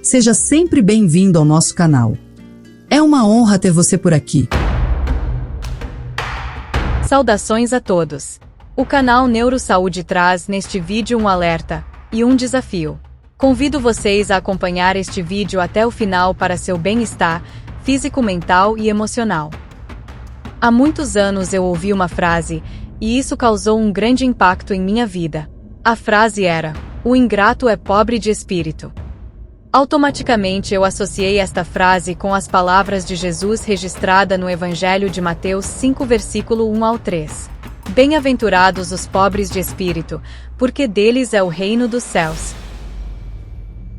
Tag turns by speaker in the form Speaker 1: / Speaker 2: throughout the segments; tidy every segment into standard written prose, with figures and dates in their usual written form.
Speaker 1: Seja sempre bem-vindo ao nosso canal. É uma honra ter você por aqui.
Speaker 2: Saudações a todos. O canal Neurosaúde traz neste vídeo um alerta e um desafio. Convido vocês a acompanhar este vídeo até o final para seu bem-estar físico, mental e emocional. Há muitos anos eu ouvi uma frase, e isso causou um grande impacto em minha vida. A frase era: "O ingrato é pobre de espírito". Automaticamente eu associei esta frase com as palavras de Jesus registrada no Evangelho de Mateus 5, versículo 1 ao 3. Bem-aventurados os pobres de espírito, porque deles é o reino dos céus.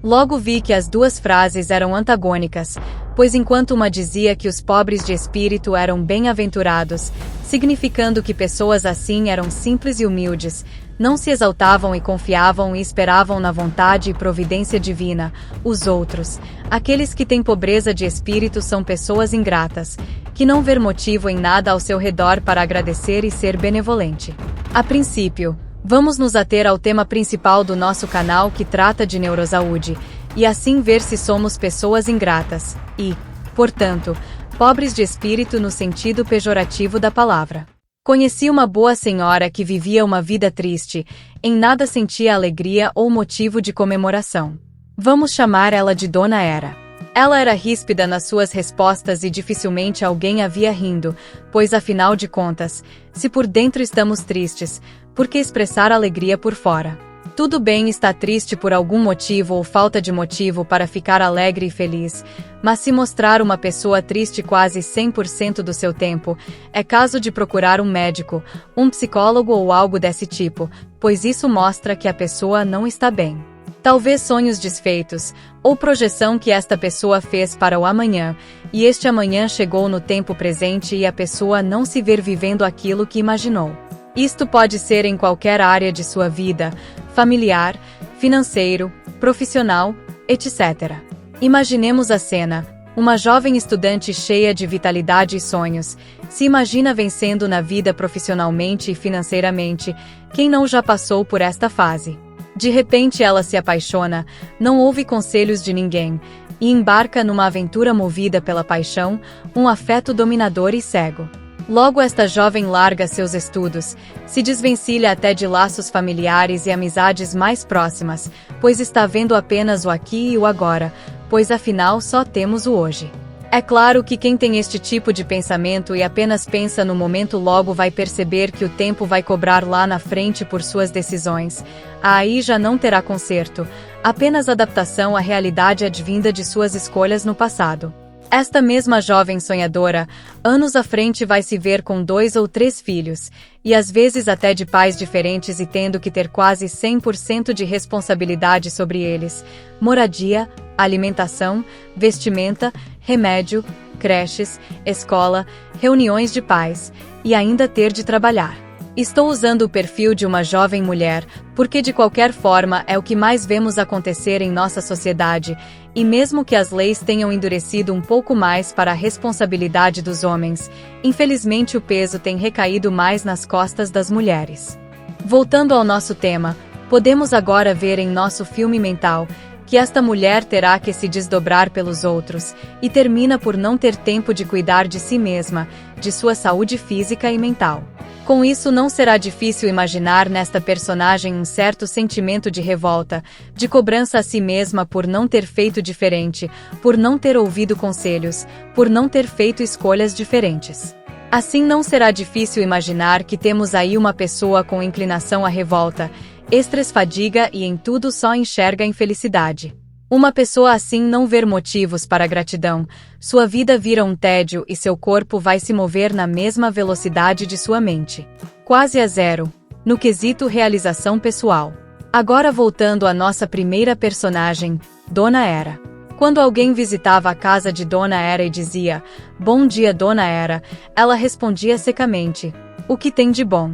Speaker 2: Logo vi que as duas frases eram antagônicas, pois enquanto uma dizia que os pobres de espírito eram bem-aventurados, significando que pessoas assim eram simples e humildes, não se exaltavam e confiavam e esperavam na vontade e providência divina, os outros, aqueles que têm pobreza de espírito, são pessoas ingratas, que não vê motivo em nada ao seu redor para agradecer e ser benevolente. A princípio, vamos nos ater ao tema principal do nosso canal, que trata de neurosaúde, e assim ver se somos pessoas ingratas e, portanto, pobres de espírito no sentido pejorativo da palavra. Conheci uma boa senhora que vivia uma vida triste, em nada sentia alegria ou motivo de comemoração. Vamos chamar ela de Dona Era. Ela era ríspida nas suas respostas e dificilmente alguém a via rindo, pois afinal de contas, se por dentro estamos tristes, por que expressar alegria por fora? Tudo bem estar triste por algum motivo ou falta de motivo para ficar alegre e feliz, mas se mostrar uma pessoa triste quase 100% do seu tempo, é caso de procurar um médico, um psicólogo ou algo desse tipo, pois isso mostra que a pessoa não está bem. Talvez sonhos desfeitos, ou projeção que esta pessoa fez para o amanhã, e este amanhã chegou no tempo presente e a pessoa não se vê vivendo aquilo que imaginou. Isto pode ser em qualquer área de sua vida, familiar, financeiro, profissional, etc. Imaginemos a cena: uma jovem estudante cheia de vitalidade e sonhos, se imagina vencendo na vida profissionalmente e financeiramente. Quem não já passou por esta fase? De repente ela se apaixona, não ouve conselhos de ninguém, e embarca numa aventura movida pela paixão, um afeto dominador e cego. Logo esta jovem larga seus estudos, se desvencilha até de laços familiares e amizades mais próximas, pois está vendo apenas o aqui e o agora, pois afinal só temos o hoje. É claro que quem tem este tipo de pensamento e apenas pensa no momento logo vai perceber que o tempo vai cobrar lá na frente por suas decisões. Aí já não terá conserto, apenas adaptação à realidade advinda de suas escolhas no passado. Esta mesma jovem sonhadora, anos à frente, vai se ver com 2 ou 3 filhos, e às vezes até de pais diferentes e tendo que ter quase 100% de responsabilidade sobre eles: moradia, alimentação, vestimenta, remédio, creches, escola, reuniões de pais, e ainda ter de trabalhar. Estou usando o perfil de uma jovem mulher, porque de qualquer forma é o que mais vemos acontecer em nossa sociedade, e mesmo que as leis tenham endurecido um pouco mais para a responsabilidade dos homens, infelizmente o peso tem recaído mais nas costas das mulheres. Voltando ao nosso tema, podemos agora ver em nosso filme mental que esta mulher terá que se desdobrar pelos outros, e termina por não ter tempo de cuidar de si mesma, de sua saúde física e mental. Com isso, não será difícil imaginar nesta personagem um certo sentimento de revolta, de cobrança a si mesma por não ter feito diferente, por não ter ouvido conselhos, por não ter feito escolhas diferentes. Assim, não será difícil imaginar que temos aí uma pessoa com inclinação à revolta, estresse, fadiga e em tudo só enxerga infelicidade. Uma pessoa assim não vê motivos para gratidão, sua vida vira um tédio e seu corpo vai se mover na mesma velocidade de sua mente. Quase a zero, no quesito realização pessoal. Agora voltando à nossa primeira personagem, Dona Era. Quando alguém visitava a casa de Dona Era e dizia: "Bom dia, Dona Era", ela respondia secamente: "O que tem de bom?"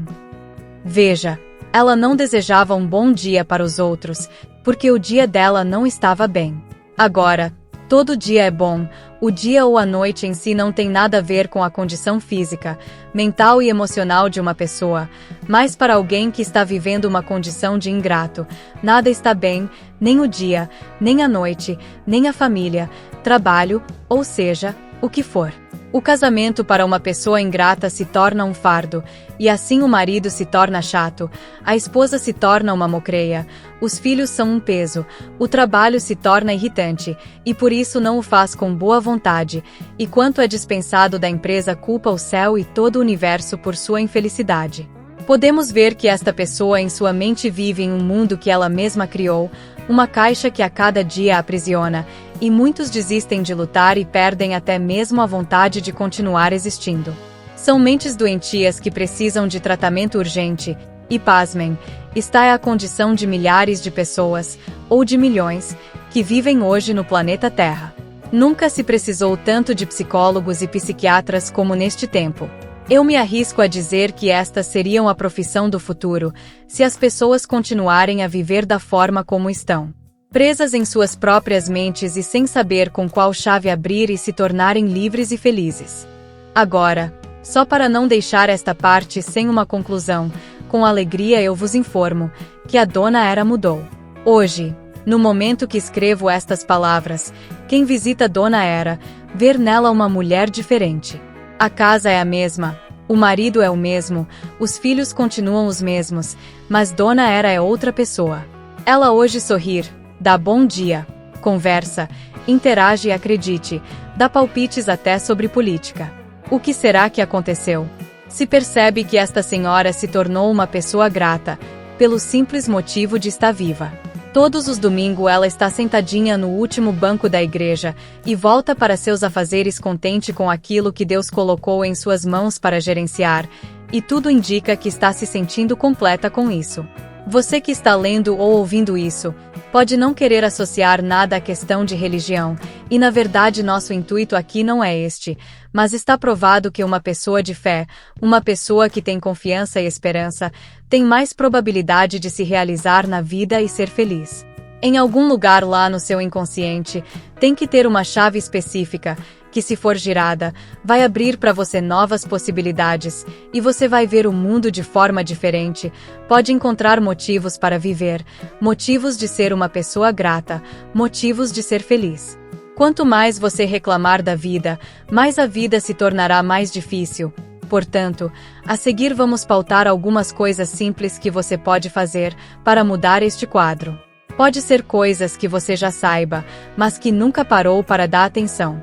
Speaker 2: Veja, ela não desejava um bom dia para os outros, porque o dia dela não estava bem. Agora, todo dia é bom, O dia ou a noite em si não tem nada a ver com a condição física, mental e emocional de uma pessoa, mas para alguém que está vivendo uma condição de ingrato, nada está bem, nem o dia, nem a noite, nem a família, trabalho, ou seja, o que for. O casamento para uma pessoa ingrata se torna um fardo, e assim o marido se torna chato, a esposa se torna uma mocreia, os filhos são um peso, o trabalho se torna irritante, e por isso não o faz com boa vontade, e quanto é dispensado da empresa culpa o céu e todo o universo por sua infelicidade. Podemos ver que esta pessoa em sua mente vive em um mundo que ela mesma criou, uma caixa que a cada dia a aprisiona, e muitos desistem de lutar e perdem até mesmo a vontade de continuar existindo. São mentes doentias que precisam de tratamento urgente, e pasmem, esta é a condição de milhares de pessoas, ou de milhões, que vivem hoje no planeta Terra. Nunca se precisou tanto de psicólogos e psiquiatras como neste tempo. Eu me arrisco a dizer que estas seriam a profissão do futuro, se as pessoas continuarem a viver da forma como estão. Presas em suas próprias mentes e sem saber com qual chave abrir e se tornarem livres e felizes. Agora, só para não deixar esta parte sem uma conclusão, com alegria eu vos informo, que a Dona Era mudou. Hoje, no momento que escrevo estas palavras, quem visita Dona Era, vê nela uma mulher diferente. A casa é a mesma, o marido é o mesmo, os filhos continuam os mesmos, mas Dona Era é outra pessoa. Ela hoje sorri, dá bom dia, conversa, interage e acredite, dá palpites até sobre política. O que será que aconteceu? Se percebe que esta senhora se tornou uma pessoa grata, pelo simples motivo de estar viva. Todos os domingos ela está sentadinha no último banco da igreja, e volta para seus afazeres contente com aquilo que Deus colocou em suas mãos para gerenciar, e tudo indica que está se sentindo completa com isso. Você que está lendo ou ouvindo isso, pode não querer associar nada à questão de religião, e na verdade nosso intuito aqui não é este, mas está provado que uma pessoa de fé, uma pessoa que tem confiança e esperança, tem mais probabilidade de se realizar na vida e ser feliz. Em algum lugar lá no seu inconsciente, tem que ter uma chave específica, que se for girada, vai abrir para você novas possibilidades, e você vai ver o mundo de forma diferente, pode encontrar motivos para viver, motivos de ser uma pessoa grata, motivos de ser feliz. Quanto mais você reclamar da vida, mais a vida se tornará mais difícil. Portanto, a seguir vamos pautar algumas coisas simples que você pode fazer para mudar este quadro. Pode ser coisas que você já saiba, mas que nunca parou para dar atenção.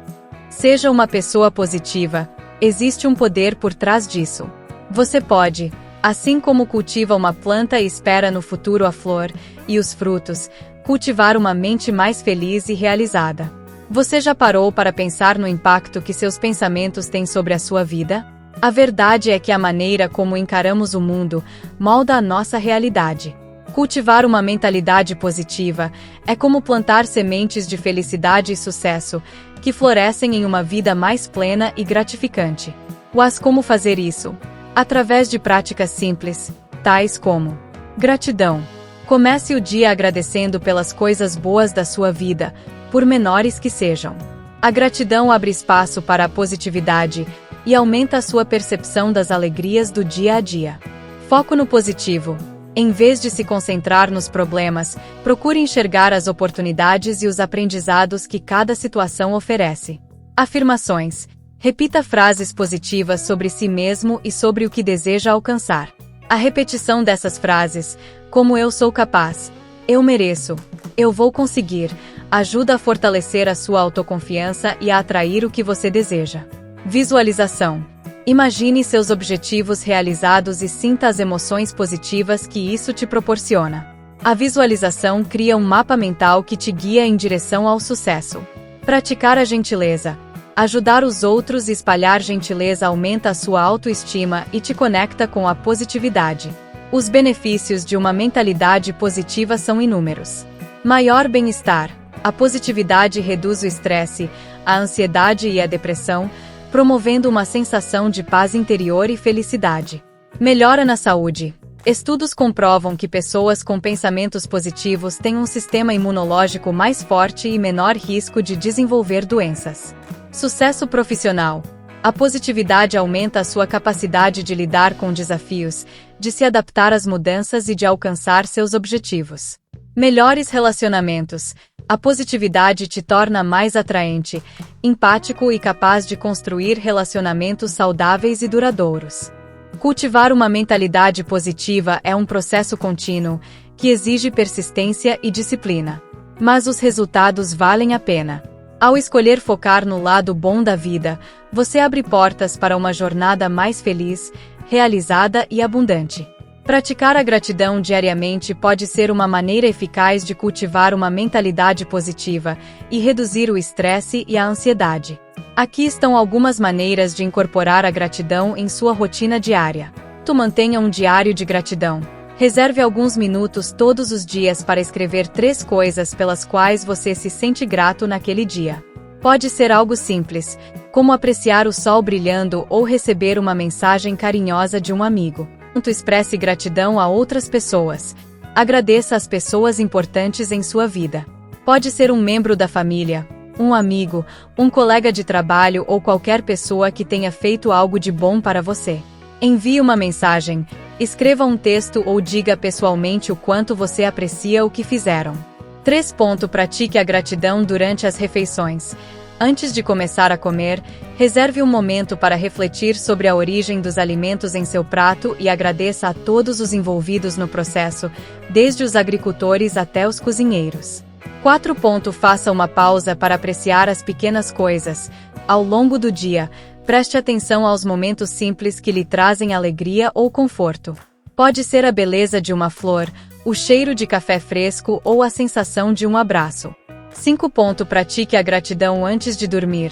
Speaker 2: Seja uma pessoa positiva, existe um poder por trás disso. Você pode, assim como cultiva uma planta e espera no futuro a flor e os frutos, cultivar uma mente mais feliz e realizada. Você já parou para pensar no impacto que seus pensamentos têm sobre a sua vida? A verdade é que a maneira como encaramos o mundo molda a nossa realidade. Cultivar uma mentalidade positiva é como plantar sementes de felicidade e sucesso, que florescem em uma vida mais plena e gratificante. Mas como fazer isso? Através de práticas simples, tais como gratidão. Comece o dia agradecendo pelas coisas boas da sua vida, por menores que sejam. A gratidão abre espaço para a positividade e aumenta a sua percepção das alegrias do dia a dia. Foco no positivo. Em vez de se concentrar nos problemas, procure enxergar as oportunidades e os aprendizados que cada situação oferece. Afirmações. Repita frases positivas sobre si mesmo e sobre o que deseja alcançar. A repetição dessas frases, como eu sou capaz, eu mereço, eu vou conseguir, ajuda a fortalecer a sua autoconfiança e a atrair o que você deseja. Visualização. Imagine seus objetivos realizados e sinta as emoções positivas que isso te proporciona. A visualização cria um mapa mental que te guia em direção ao sucesso. Praticar a gentileza. Ajudar os outros e espalhar gentileza aumenta a sua autoestima e te conecta com a positividade. Os benefícios de uma mentalidade positiva são inúmeros. Maior bem-estar. A positividade reduz o estresse, a ansiedade e a depressão, promovendo uma sensação de paz interior e felicidade. Melhora na saúde. Estudos comprovam que pessoas com pensamentos positivos têm um sistema imunológico mais forte e menor risco de desenvolver doenças. Sucesso profissional. A positividade aumenta a sua capacidade de lidar com desafios, de se adaptar às mudanças e de alcançar seus objetivos. Melhores relacionamentos. A positividade te torna mais atraente, empático e capaz de construir relacionamentos saudáveis e duradouros. Cultivar uma mentalidade positiva é um processo contínuo, que exige persistência e disciplina. Mas os resultados valem a pena. Ao escolher focar no lado bom da vida, você abre portas para uma jornada mais feliz, realizada e abundante. Praticar a gratidão diariamente pode ser uma maneira eficaz de cultivar uma mentalidade positiva e reduzir o estresse e a ansiedade. Aqui estão algumas maneiras de incorporar a gratidão em sua rotina diária. Mantenha um diário de gratidão. Reserve alguns minutos todos os dias para escrever 3 coisas pelas quais você se sente grato naquele dia. Pode ser algo simples, como apreciar o sol brilhando ou receber uma mensagem carinhosa de um amigo. Expresse gratidão a outras pessoas. Agradeça às pessoas importantes em sua vida. Pode ser um membro da família, um amigo, um colega de trabalho ou qualquer pessoa que tenha feito algo de bom para você. Envie uma mensagem, escreva um texto ou diga pessoalmente o quanto você aprecia o que fizeram. 3. Pratique a gratidão durante as refeições. Antes de começar a comer, reserve um momento para refletir sobre a origem dos alimentos em seu prato e agradeça a todos os envolvidos no processo, desde os agricultores até os cozinheiros. 4. Faça uma pausa para apreciar as pequenas coisas. Ao longo do dia, preste atenção aos momentos simples que lhe trazem alegria ou conforto. Pode ser a beleza de uma flor, o cheiro de café fresco ou a sensação de um abraço. 5. Pratique a gratidão antes de dormir.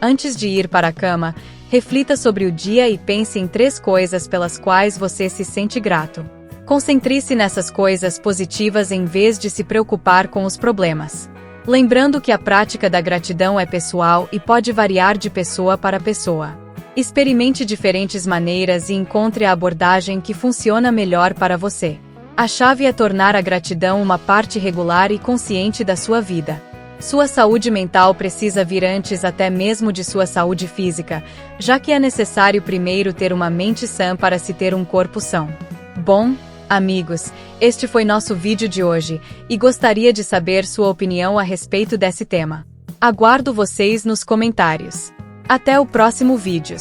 Speaker 2: Antes de ir para a cama, reflita sobre o dia e pense em 3 coisas pelas quais você se sente grato. Concentre-se nessas coisas positivas em vez de se preocupar com os problemas. Lembrando que a prática da gratidão é pessoal e pode variar de pessoa para pessoa. Experimente diferentes maneiras e encontre a abordagem que funciona melhor para você. A chave é tornar a gratidão uma parte regular e consciente da sua vida. Sua saúde mental precisa vir antes até mesmo de sua saúde física, já que é necessário primeiro ter uma mente sã para se ter um corpo são. Bom, amigos, este foi nosso vídeo de hoje, e gostaria de saber sua opinião a respeito desse tema. Aguardo vocês nos comentários. Até o próximo vídeo.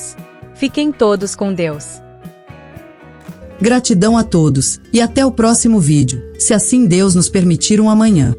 Speaker 2: Fiquem todos com Deus.
Speaker 1: Gratidão a todos, e até o próximo vídeo, se assim Deus nos permitir um amanhã.